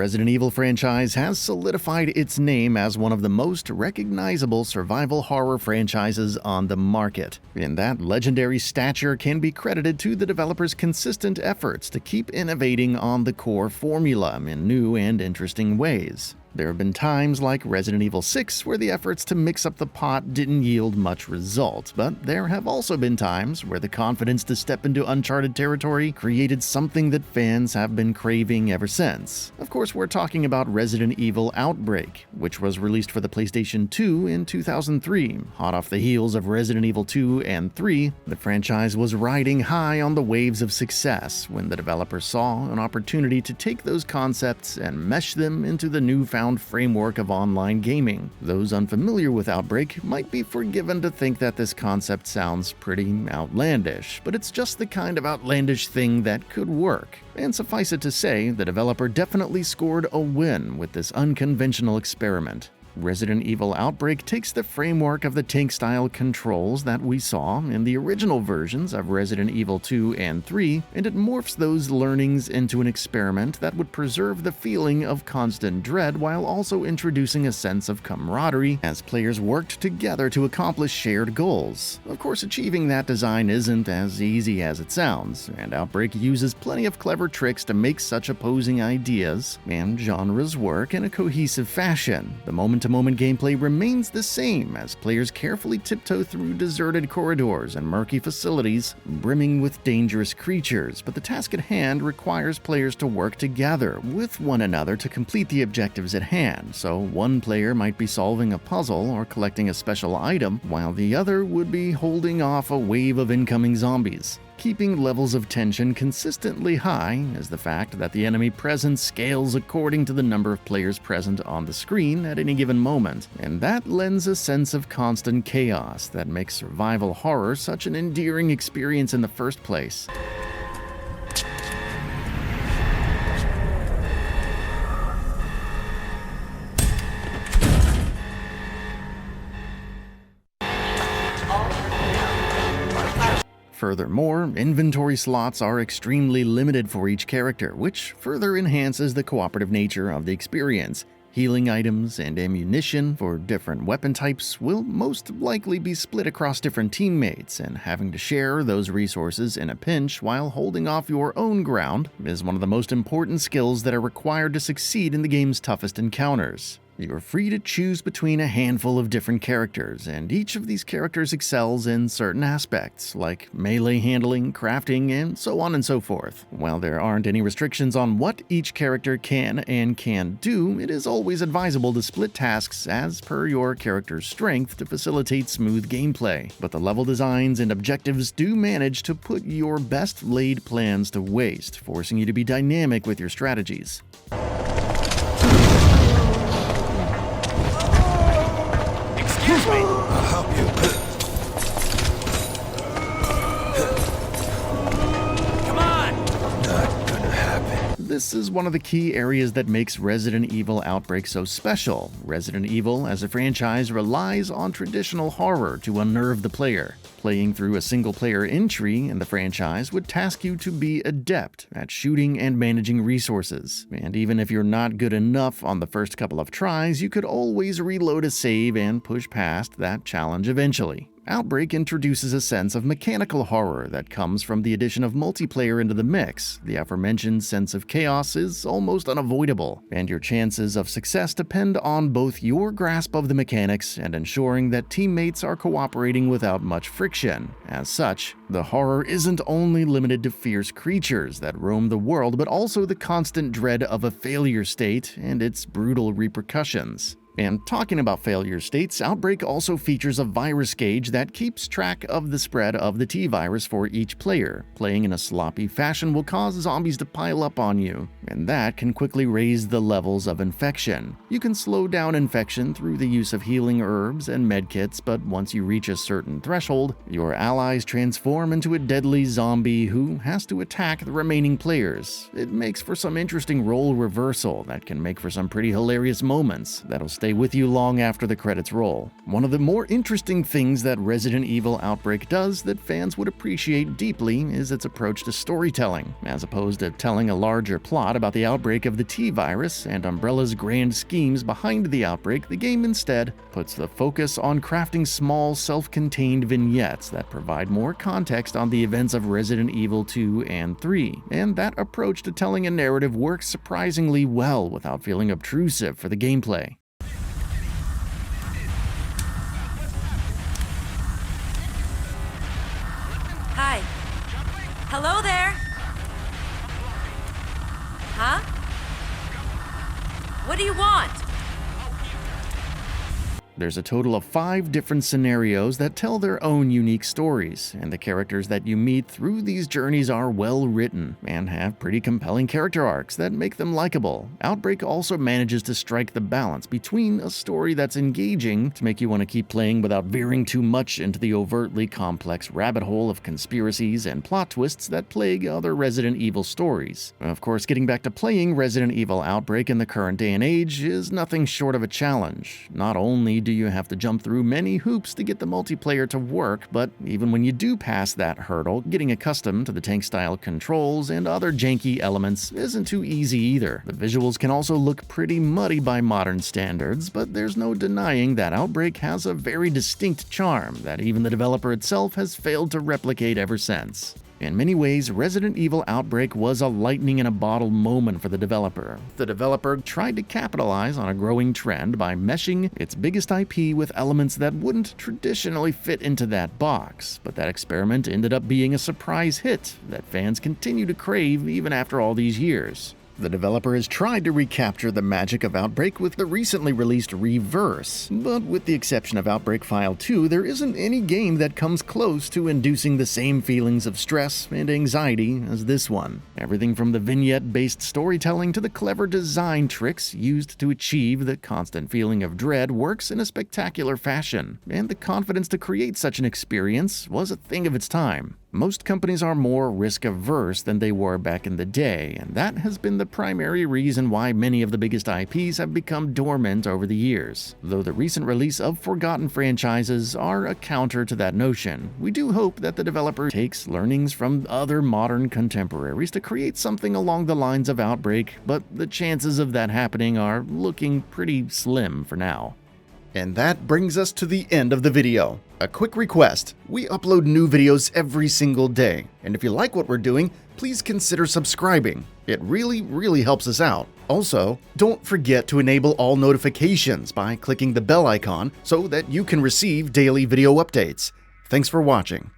Resident Evil franchise has solidified its name as one of the most recognizable survival horror franchises on the market, and that legendary stature can be credited to the developers' consistent efforts to keep innovating on the core formula in new and interesting ways. There have been times like Resident Evil 6 where the efforts to mix up the pot didn't yield much result, but there have also been times where the confidence to step into uncharted territory created something that fans have been craving ever since. Of course, we're talking about Resident Evil Outbreak, which was released for the PlayStation 2 in 2003. Hot off the heels of Resident Evil 2 and 3, the franchise was riding high on the waves of success when the developer saw an opportunity to take those concepts and mesh them into the newfound framework of online gaming. Those unfamiliar with Outbreak might be forgiven to think that this concept sounds pretty outlandish, but it's just the kind of outlandish thing that could work. And suffice it to say, the developer definitely scored a win with this unconventional experiment. Resident Evil Outbreak takes the framework of the tank-style controls that we saw in the original versions of Resident Evil 2 and 3, and it morphs those learnings into an experiment that would preserve the feeling of constant dread while also introducing a sense of camaraderie as players worked together to accomplish shared goals. Of course, achieving that design isn't as easy as it sounds, and Outbreak uses plenty of clever tricks to make such opposing ideas and genres work in a cohesive fashion. The moment-to-moment gameplay remains the same as players carefully tiptoe through deserted corridors and murky facilities brimming with dangerous creatures, but the task at hand requires players to work together with one another to complete the objectives at hand, so one player might be solving a puzzle or collecting a special item, while the other would be holding off a wave of incoming zombies. Keeping levels of tension consistently high is the fact that the enemy presence scales according to the number of players present on the screen at any given moment, and that lends a sense of constant chaos that makes survival horror such an endearing experience in the first place. Furthermore, inventory slots are extremely limited for each character, which further enhances the cooperative nature of the experience. Healing items and ammunition for different weapon types will most likely be split across different teammates, and having to share those resources in a pinch while holding off your own ground is one of the most important skills that are required to succeed in the game's toughest encounters. You're free to choose between a handful of different characters, and each of these characters excels in certain aspects, like melee handling, crafting, and so on and so forth. While there aren't any restrictions on what each character can and can't do, it is always advisable to split tasks as per your character's strength to facilitate smooth gameplay. But the level designs and objectives do manage to put your best laid plans to waste, forcing you to be dynamic with your strategies. Excuse me! I'll help you. Come on! Not gonna happen. This is one of the key areas that makes Resident Evil Outbreak so special. Resident Evil, as a franchise, relies on traditional horror to unnerve the player. Playing through a single-player entry in the franchise would task you to be adept at shooting and managing resources. And even if you're not good enough on the first couple of tries, you could always reload a save and push past that challenge eventually. Outbreak introduces a sense of mechanical horror that comes from the addition of multiplayer into the mix. The aforementioned sense of chaos is almost unavoidable, and your chances of success depend on both your grasp of the mechanics and ensuring that teammates are cooperating without much friction. As such, the horror isn't only limited to fierce creatures that roam the world, but also the constant dread of a failure state and its brutal repercussions. And talking about failure states, Outbreak also features a virus gauge that keeps track of the spread of the T-virus for each player. Playing in a sloppy fashion will cause zombies to pile up on you, and that can quickly raise the levels of infection. You can slow down infection through the use of healing herbs and medkits, but once you reach a certain threshold, your allies transform into a deadly zombie who has to attack the remaining players. It makes for some interesting role reversal that can make for some pretty hilarious moments that'll stay stay with you long after the credits roll. One of the more interesting things that Resident Evil Outbreak does that fans would appreciate deeply is its approach to storytelling. As opposed to telling a larger plot about the outbreak of the T-virus and Umbrella's grand schemes behind the outbreak, the game instead puts the focus on crafting small, self-contained vignettes that provide more context on the events of Resident Evil 2 and 3. And that approach to telling a narrative works surprisingly well without feeling obtrusive for the gameplay. Hi. Hello there? Huh? What do you want? There's a total of 5 different scenarios that tell their own unique stories, and the characters that you meet through these journeys are well written and have pretty compelling character arcs that make them likable. Outbreak also manages to strike the balance between a story that's engaging to make you want to keep playing without veering too much into the overtly complex rabbit hole of conspiracies and plot twists that plague other Resident Evil stories. Of course, getting back to playing Resident Evil Outbreak in the current day and age is nothing short of a challenge. Not only do you have to jump through many hoops to get the multiplayer to work, but even when you do pass that hurdle, getting accustomed to the tank-style controls and other janky elements isn't too easy either. The visuals can also look pretty muddy by modern standards, but there's no denying that Outbreak has a very distinct charm that even the developer itself has failed to replicate ever since. In many ways, Resident Evil Outbreak was a lightning-in-a-bottle moment for the developer. The developer tried to capitalize on a growing trend by meshing its biggest IP with elements that wouldn't traditionally fit into that box, but that experiment ended up being a surprise hit that fans continue to crave even after all these years. The developer has tried to recapture the magic of Outbreak with the recently released Reverse, but with the exception of Outbreak File 2, there isn't any game that comes close to inducing the same feelings of stress and anxiety as this one. Everything from the vignette-based storytelling to the clever design tricks used to achieve the constant feeling of dread works in a spectacular fashion, and the confidence to create such an experience was a thing of its time. Most companies are more risk-averse than they were back in the day, and that has been the primary reason why many of the biggest IPs have become dormant over the years. Though the recent release of forgotten franchises are a counter to that notion, we do hope that the developer takes learnings from other modern contemporaries to create something along the lines of Outbreak, but the chances of that happening are looking pretty slim for now. And that brings us to the end of the video. A quick request: we upload new videos every single day, and if you like what we're doing, please consider subscribing. It really helps us out. Also, don't forget to enable all notifications by clicking the bell icon so that you can receive daily video updates. Thanks for watching.